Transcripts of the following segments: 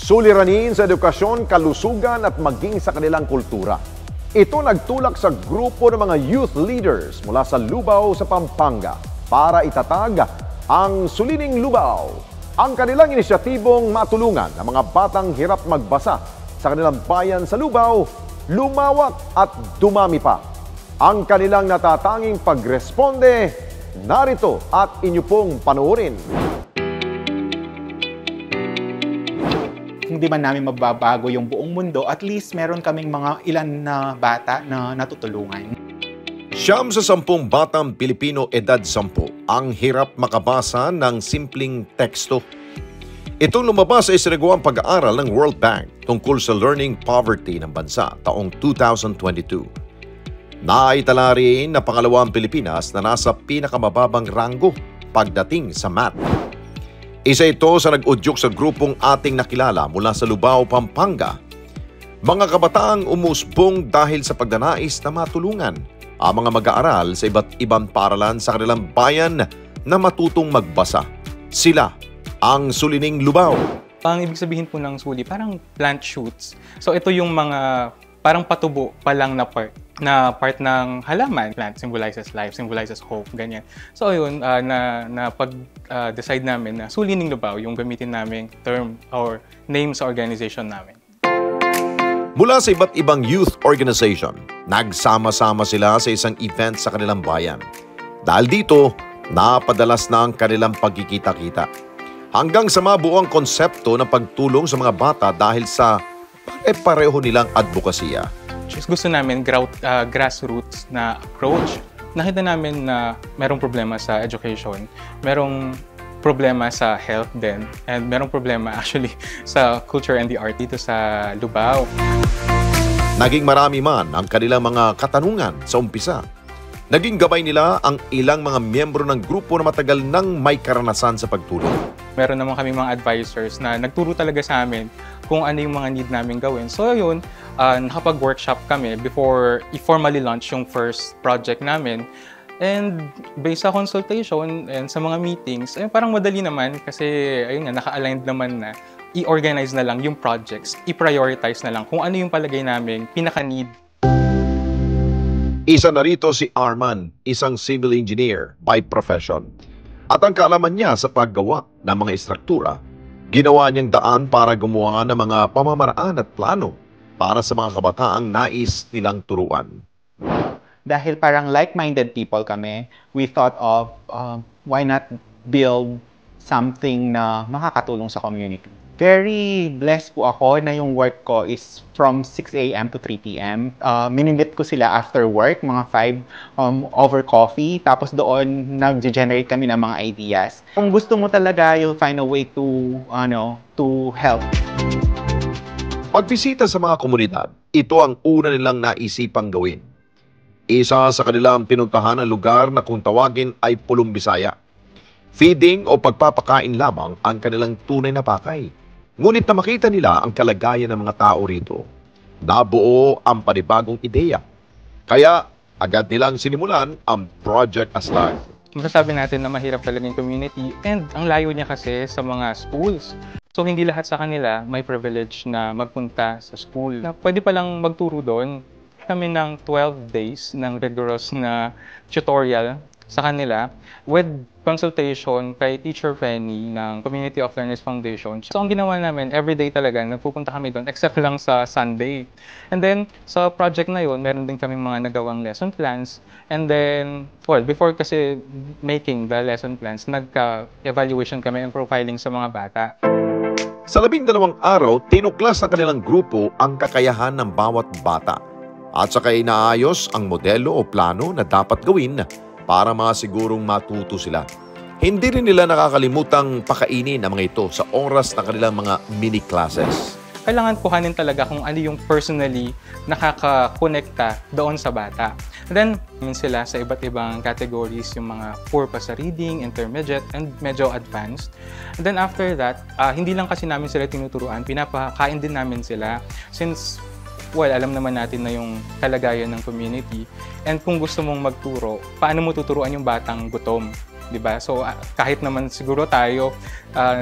suliranin sa edukasyon, kalusugan at maging sa kanilang kultura. Ito nagtulak sa grupo ng mga youth leaders mula sa Lubao sa Pampanga para itatag ang Sulining Lubao. Ang kanilang inisyatibong matulungan ang mga batang hirap magbasa sa kanilang bayan sa Lubao, lumawak at dumami pa. Ang kanilang natatanging pagresponde, narito at inyo pong panoorin. Hindi man namin mababago yung buong mundo, at least meron kaming mga ilan na bata na natutulungan. 9 sa 10 batang Pilipino edad 10 ang hirap makabasa ng simpleng teksto. Itong lumabas sa isinagawang pag-aaral ng World Bank tungkol sa learning poverty ng bansa taong 2022. Naitala rin na pangalawa ang Pilipinas na nasa pinakamababang ranggo pagdating sa math. Isa ito sa nag-udyok sa grupong ating nakilala mula sa Lubao, Pampanga. Mga kabataang umusbong dahil sa pagdanais na matulungan ang mga mag-aaral sa iba't ibang paaralan sa kanilang bayan na matutong magbasa. Sila ang Sulining Lubao. Ang ibig sabihin po ng suli, parang plant shoots. So ito yung mga parang patubo pa lang na part ng halaman. Plant symbolizes life, symbolizes hope, ganyan. So ayun, pag-decide namin na Sulining Lubao yung gamitin naming term or name sa organization namin. Mula sa iba't ibang youth organization, nagsama-sama sila sa isang event sa kanilang bayan. Dahil dito, napadalas na ang kanilang pagkikita-kita. Hanggang sa mabuo ang konsepto ng pagtulong sa mga bata dahil sa pareho nilang advokasya. Gusto namin grassroots na approach. Nakita namin na merong problema sa education, merong problema sa health din, and merong problema actually sa culture and the art dito sa Lubao. Naging marami man ang kanilang mga katanungan sa umpisa. Naging gabay nila ang ilang mga miyembro ng grupo na matagal nang may karanasan sa pagtulong. Meron naman kami mga advisors na nagturo talaga sa amin kung ano yung mga need namin gawin. So yun, nakapag-workshop kami before i-formally launch yung first project namin. And based sa consultation and sa mga meetings, parang madali naman kasi ayun nga, naka-aligned naman na i-organize na lang yung projects, i-prioritize na lang kung ano yung palagay namin pinaka-need. Isa na rito si Arman, isang civil engineer by profession. At ang kaalaman niya sa paggawa ng mga istruktura, ginawa niyang daan para gumawa ng mga pamamaraan at plano para sa mga kabataang nais nilang turuan. Dahil parang like-minded people kami, we thought of why not build something na makakatulong sa community. Very blessed po ako na yung work ko is from 6 a.m. to 3 p.m. Minimit ko sila after work, mga 5 over coffee. Tapos doon nag-generate kami ng mga ideas. Kung gusto mo talaga, you'll find a way to help. Pagbisita sa mga komunidad, ito ang una nilang naisipang gawin. Isa sa kanilang pinuntahan ang lugar na kung tawagin ay Pulong Bisaya. Feeding o pagpapakain lamang ang kanilang tunay na pakay. Ngunit na makita nila ang kalagayan ng mga tao rito, nabuo ang panibagong ideya. Kaya agad nilang sinimulan ang Project Aslag. Masasabi natin na mahirap talaga yung community, and ang layo niya kasi sa mga schools. So hindi lahat sa kanila may privilege na magpunta sa school. Na pwede palang magturo doon. Kami ng 12 days ng rigorous na tutorial sa kanila with consultation kay Teacher Penny ng Community of Learners Foundation. So ang ginawa namin, everyday talaga, nagpupunta kami doon except lang sa Sunday. And then sa project na yun, meron din kami mga nagawang lesson plans. And then, before kasi making the lesson plans, nagka-evaluation kami and profiling sa mga bata. Sa 12 araw, tinuklas ng kanilang grupo ang kakayahan ng bawat bata at saka inaayos ang modelo o plano na dapat gawin para masigurong matuto sila. Hindi rin nila nakakalimutang pakainin ang mga ito sa oras ng kanilang mga mini-classes. Kailangan kuhanin talaga kung ano yung personally nakaka-connecta doon sa bata. And then, sila sa iba't ibang categories, yung mga poor pa sa reading, intermediate, and medyo advanced. And then after that, hindi lang kasi namin sila tinuturuan, pinapakain din namin sila. Since alam naman natin na yung kalagayan ng community. And kung gusto mong magturo, paano mo tuturuan yung batang gutom? di ba? So kahit naman siguro tayo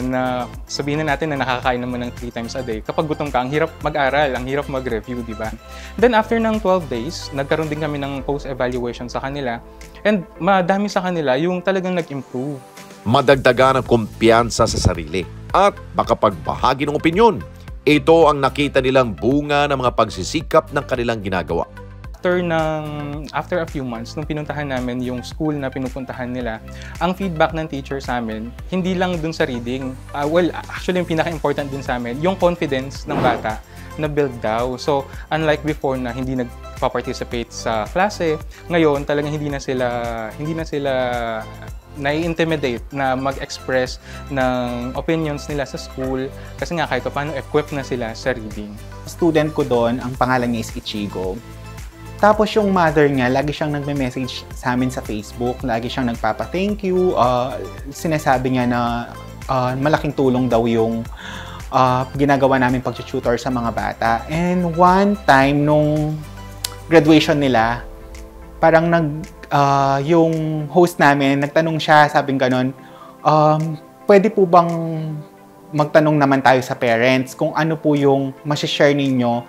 na sabihin na natin na nakakain naman ng 3 times a day, kapag gutom ka, ang hirap mag-aral, ang hirap mag-review, di ba? Then after ng 12 days, nagkaroon din kami ng post-evaluation sa kanila, and madami sa kanila yung talagang nag-improve. Madagdagan ang kumpiyansa sa sarili at makapagbahagi ng opinyon. Ito ang nakita nilang bunga ng mga pagsisikap ng kanilang ginagawa. After a few months, nung pinuntahan namin yung school na pinupuntahan nila, ang feedback ng teacher sa amin, hindi lang dun sa reading. Actually, yung pinaka-important din sa amin, yung confidence ng bata na build daw. So, unlike before na hindi nagpa-participate sa klase, ngayon talagang hindi na sila nai-intimidate na mag-express ng opinions nila sa school kasi nga kahit paano equipped na sila sa reading. Student ko doon, ang pangalan niya is Ichigo. Tapos yung mother niya, lagi siyang nagme-message sa amin sa Facebook, lagi siyang nagpapa-thank you. Sinasabi niya na malaking tulong daw yung ginagawa namin pag-tutor sa mga bata. And one time nung graduation nila, parang yung host namin, nagtanong siya, sabing ganon, pwede po bang magtanong naman tayo sa parents kung ano po yung masishare ninyo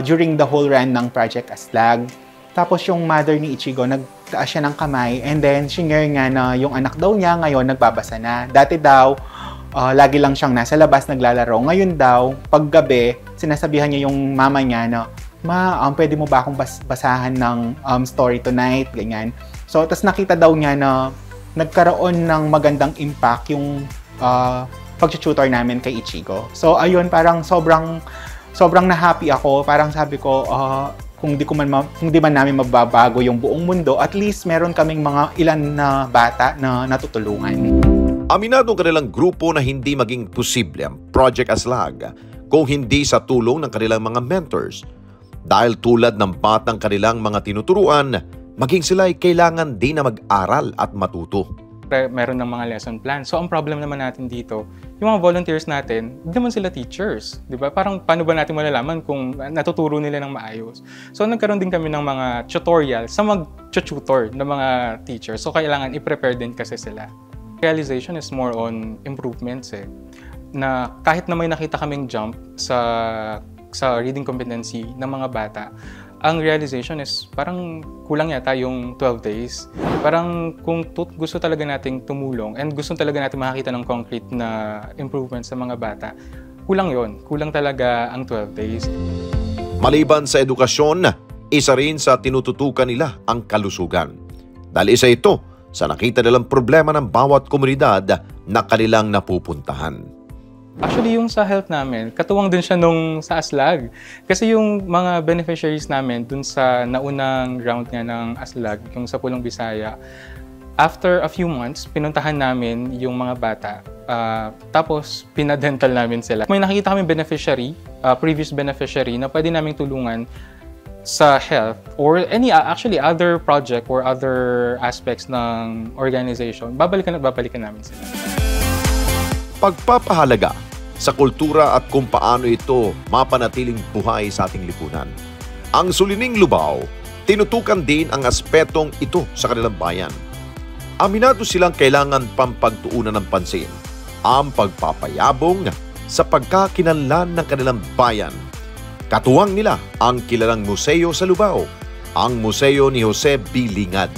during the whole run ng Project Aslag. Tapos yung mother ni Ichigo, nagtaas siya ng kamay and then shinare nga na yung anak daw niya ngayon nagbabasa na. Dati daw, lagi lang siyang nasa labas naglalaro. Ngayon daw, paggabi, sinasabihan niya yung mama niya na, "Ma, pwede mo ba akong basahan ng story tonight?" Ganyan. So, tas nakita daw niya na nagkaroon ng magandang impact yung pag-tutor namin kay Ichigo. So, ayun, parang sobrang na-happy ako. Parang sabi ko, kung di man namin mababago yung buong mundo, at least meron kaming mga ilan na bata na natutulungan. Aminado ang kanilang grupo na hindi maging posible ang Project Aslag kung hindi sa tulong ng kanilang mga mentors. Dahil tulad ng batang kanilang mga tinuturuan, maging sila ay kailangan din na mag-aral at matuto. Meron ng mga lesson plan. So, ang problem naman natin dito, yung mga volunteers natin, hindi naman sila teachers. Di ba? Parang paano ba natin malalaman kung natuturo nila ng maayos? So, nagkaroon din kami ng mga tutorial sa mag-tutor ng mga teachers. So, kailangan i-prepare din kasi sila. Realization is more on improvements na kahit na may nakita kaming jump sa reading competency ng mga bata, ang realization is parang kulang yata yung 12 days. Parang kung gusto talaga nating tumulong and gusto talaga natin makakita ng concrete na improvement sa mga bata, kulang yon. Kulang talaga ang 12 days. Maliban sa edukasyon, isa rin sa tinututukan nila ang kalusugan. Dahil isa ito sa nakita nilang problema ng bawat komunidad na kanilang napupuntahan. Actually, yung sa health namin, katuwang din siya nung sa Aslag. Kasi yung mga beneficiaries namin dun sa naunang round nga ng Aslag, yung sa Pulong Bisaya, after a few months, pinuntahan namin yung mga bata. Tapos, pinadental namin sila. May nakikita kami beneficiary, previous beneficiary, na pwede namin tulungan sa health or actually other project or other aspects ng organization. Babalikan namin sila. Pagpapahalaga sa kultura at kung paano ito mapanatiling buhay sa ating lipunan. Ang Sulining Lubao, tinutukan din ang aspetong ito sa kanilang bayan. Aminado silang kailangan pampagtuunan ng pansin ang pagpapayabong sa pagkakinanlan ng kanilang bayan. Katuwang nila ang kilalang museo sa Lubao, ang museo ni Jose B. Lingad.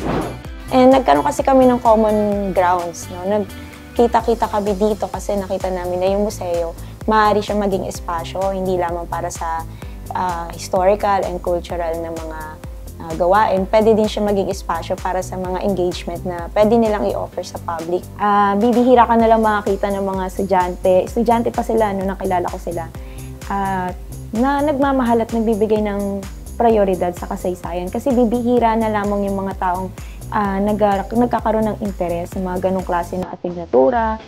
Nagkaroon kasi kami ng common grounds, no? Kita-kita kami dito kasi nakita namin na yung museo, maaari siya maging espasyo, hindi lamang para sa historical and cultural na mga gawain. Pwede din siya maging espasyo para sa mga engagement na pwede nilang i-offer sa public. Bibihira ka nalang makakita ng mga estudyante pa sila, no, nakilala ko sila, na nagmamahal at nagbibigay ng prioridad sa kasaysayan. Kasi bibihira na lamang yung mga taong nagkakaroon ng interes sa mga ganong klase ng asignatura.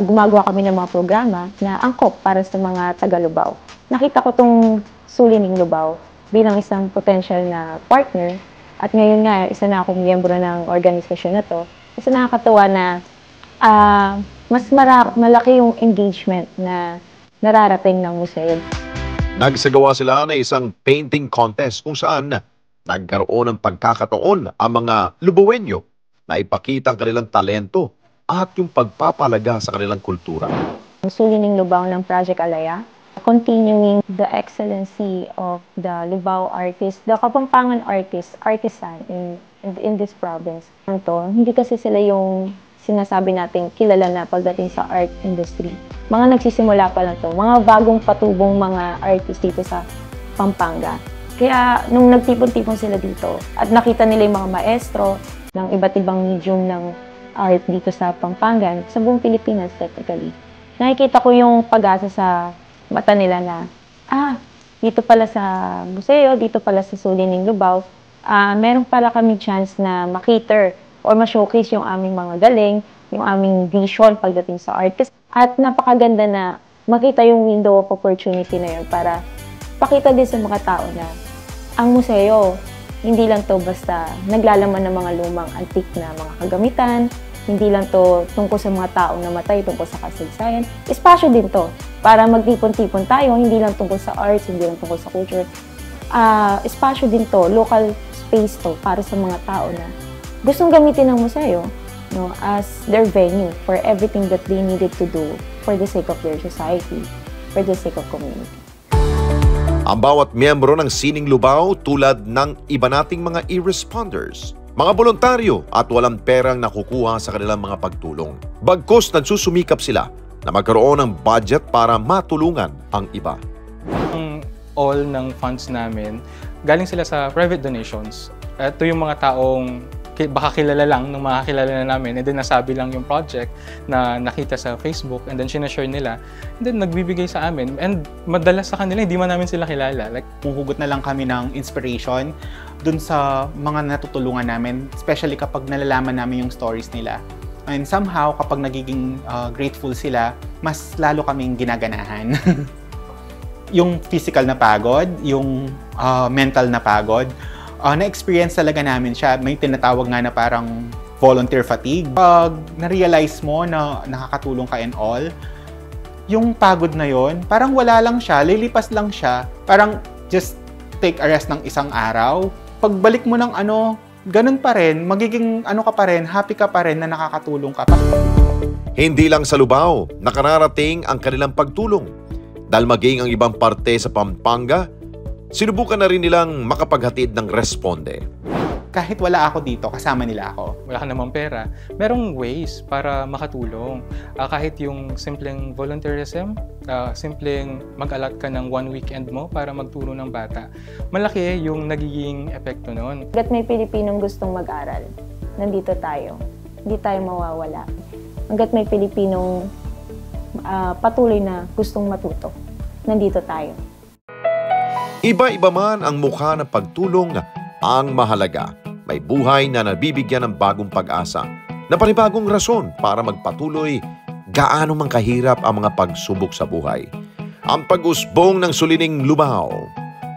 Gumagawa kami ng mga programa na angkop para sa mga taga-Lubao. Nakita ko itong Sulining Lubao bilang isang potential na partner at ngayon nga, isa na akong miyembro ng organisasyon na to. Kasi nakakatuwa na mas malaki yung engagement na nararating ng museo. Nagsagawa sila ng isang painting contest kung saan nagkaroon ng pagkakataon ang mga Lubawenyo na ipakita ang kanilang talento at yung pagpapalaga sa kanilang kultura. Ang suliraning Lubao ng Project Alaya, continuing the excellency of the Lubao artist, the Kapampangan artisan in this province. Hindi kasi sila yung sinasabi natin kilala na pagdating sa art industry. Mga nagsisimula pa lang to, mga bagong patubong mga artist dito sa Pampanga. Kaya nung nagtipon-tipon sila dito at nakita nila yung mga maestro ng iba't ibang medium ng art dito sa Pampanga, sa buong Pilipinas technically, nakikita ko yung pag-asa sa mata nila na, dito pala sa museo, dito pala sa suliraning Lubao, meron pala kami chance na makiter or ma-showcase yung aming mga galing, yung aming vision pagdating sa art. At napakaganda na makita yung window of opportunity na yun para pakita din sa mga tao na ang museo, hindi lang to basta naglalaman ng mga lumang antique na mga kagamitan, hindi lang to tungkol sa mga taong namatay, tungkol sa kasaysayan. Espasyo din to para magtipon-tipon tayo, hindi lang tungkol sa arts, hindi lang tungkol sa culture. Espasyo din to, local space to para sa mga tao na gustong gamitin ng museo, no, as their venue for everything that they needed to do for the sake of their society, for the sake of community. Ang bawat miyembro ng Sining Lubao tulad ng iba nating mga e-responders, mga voluntaryo at walang perang nakukuha sa kanilang mga pagtulong. Bagkus nagsusumikap sila na magkaroon ng budget para matulungan ang iba. All ng funds namin, galing sila sa private donations. Ito yung mga taong baka kilala lang ng mga kilala na namin, and then nasabi lang yung project na nakita sa Facebook, and then sinashare nila, and then nagbibigay sa amin, and madalas sa kanila, hindi man namin sila kilala. Like, Puhugot na lang kami ng inspiration dun sa mga natutulungan namin, especially kapag nalalaman namin yung stories nila. And somehow, kapag nagiging grateful sila, mas lalo kaming ginaganahan. Yung physical na pagod, yung mental na pagod, na-experience talaga namin siya. May tinatawag nga na parang volunteer fatigue. Pag na-realize mo na nakakatulong ka and all, yung pagod na yon, parang wala lang siya, lilipas lang siya. Parang just take a rest ng isang araw. Pagbalik mo ng ganun pa rin, magiging ka pa rin, happy ka pa rin na nakakatulong ka pa. Hindi lang sa Lubao, nakararating ang kanilang pagtulong. Dahil maging ang ibang parte sa Pampanga, sinubukan na rin nilang makapaghatid ng responde. Kahit wala ako dito, kasama nila ako. wala ka namang pera, merong ways para makatulong. Kahit yung simpleng volunteerism, simpleng mag-allot ka ng 1 weekend mo para magturo ng bata. Malaki yung nagiging epekto noon. Hanggat may Pilipinong gustong mag-aral, nandito tayo. Hindi tayo mawawala. Hanggat may Pilipinong patuloy na gustong matuto, nandito tayo. Iba-iba man ang mukha ng pagtulong, ang mahalaga, may buhay na nabibigyan ng bagong pag-asa, na panibagong rason para magpatuloy gaano man kahirap ang mga pagsubok sa buhay. Ang pag-usbong ng Suliraning Lubao,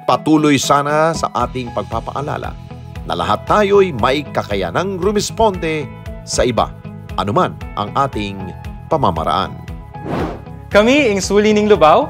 patuloy sana sa ating pagpapaalala na lahat tayo'y may kakayanang rumisponde sa iba, anuman ang ating pamamaraan. Kami, ang Suliraning Lubao,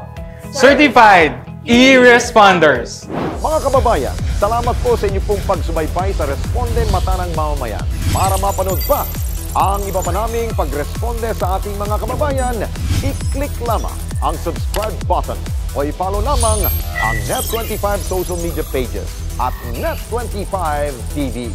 Certified E-Responders! Mga kababayan, salamat po sa inyo pong pagsubaybay sa Responde Mata ng Mamamayan. Para mapanood pa ang iba pa naming pagresponde sa ating mga kababayan, i-click lamang ang subscribe button o i-follow lamang ang Net25 social media pages at Net25 TV.